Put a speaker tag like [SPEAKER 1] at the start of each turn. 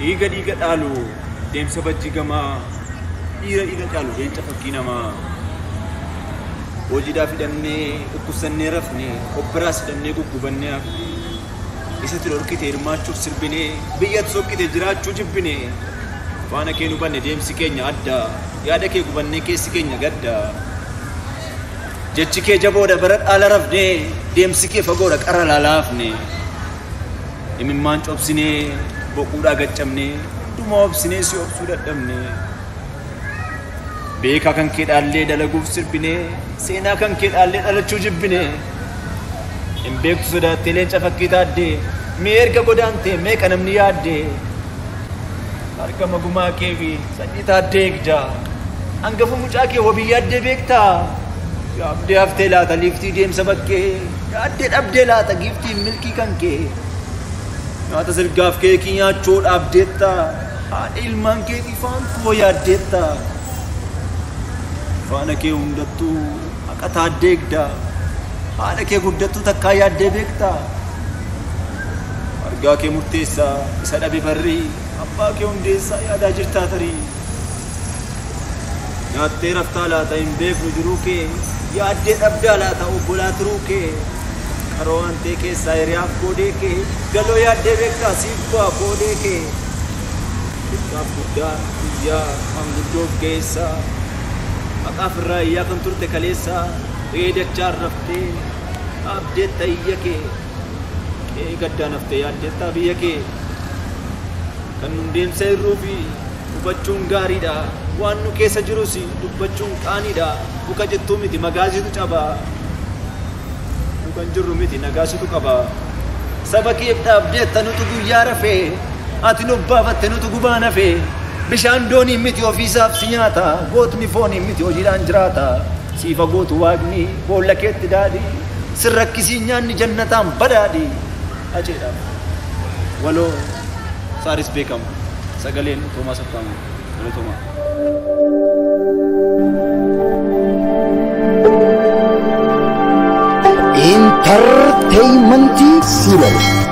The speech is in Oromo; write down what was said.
[SPEAKER 1] Iga dhaalu deemsa bajji gamaa dhiira dhaalu leenca fakkii namaa hojiidhaaf hidhamnee dhukkubsannee rafnee obbiraas hidhamnee guggubannee hafne isatti dhorkite hirmaachuuf sirbinee biyyatti sokkite jiraachuu jibbine faana kee nu banne deemsi keenya adda yaada kee gubannee keessi keenya gadda jechi kee jaboodha bara dhaala rafnee deemsi kee fagoodha qara laalaafne imimmaan cobsinee boquudhaa gaccamnee dhuma obsinee si obsuu dadhabne beekaa kan kee dhaallee dalaguuf sirbinee seenaa kan kee dhaallee dhalachuu jibbine hin beektu sodaattee leenca fakkii taaddee mee erga godaantee meeqa namni yaaddee argama gumaa kee fi sanyii taaddee eegda hangafa mucaa kee wabii yaaddee beektaa yaabdee haftee laata liiftii deemsa bakkee yaaddee dhabdee laata giiftii milkii kan kee nyaata sirgaaf keekii nyaachoo dhaabdeetta haadha ilmaan keetii faantuu yaaddeetta faana kee hundattuu haqa taaddee eegda haadha kee guddattuu takkaa yaaddee beektaa argaa kee murteessaa isa dhabe barrii abbaa kee hundeessaa yaadaa jirtaa tarii nyaattee raftaa laata hin beeknu jiruu kee yaaddee dhabdaa laata obbolaa turuu kee qaroo hantee keessaa hiriyaaf goodee kee galoo yaaddee beektaa siif bu'aa boodee kee xiqqaaf guddaa guyyaa manguddoof geessaa haqaaf irraa iyyaa kan turte kaleessaa reedachaan raftee dhaabdeetta iyya kee qee gaddaan haftee yaaddeettaa biyya kee kan nun deemsa irruu fi hubachuun gaariidha waan nu keessa jirus dubbachuun qaaniidha buka jettuu miti magaazitu cabaa dukan jirru miti nagaasitu qaba saba keef dhaabdeetta nutu guyyaa rafee ati nu baafatte nutu gubaa nafee bishaan doonii miti ofiisaaf si nyaata gootni foonii miti hojiidhaan jiraata siifa gootu waaqni boolla keetti daadhi sin rakkisii nyaanni jannataan badhaadhi ajeedhaaf waloo saaris beekamu sagaleen Toomaas Affaamu Toomaa
[SPEAKER 2] Entertainment Serial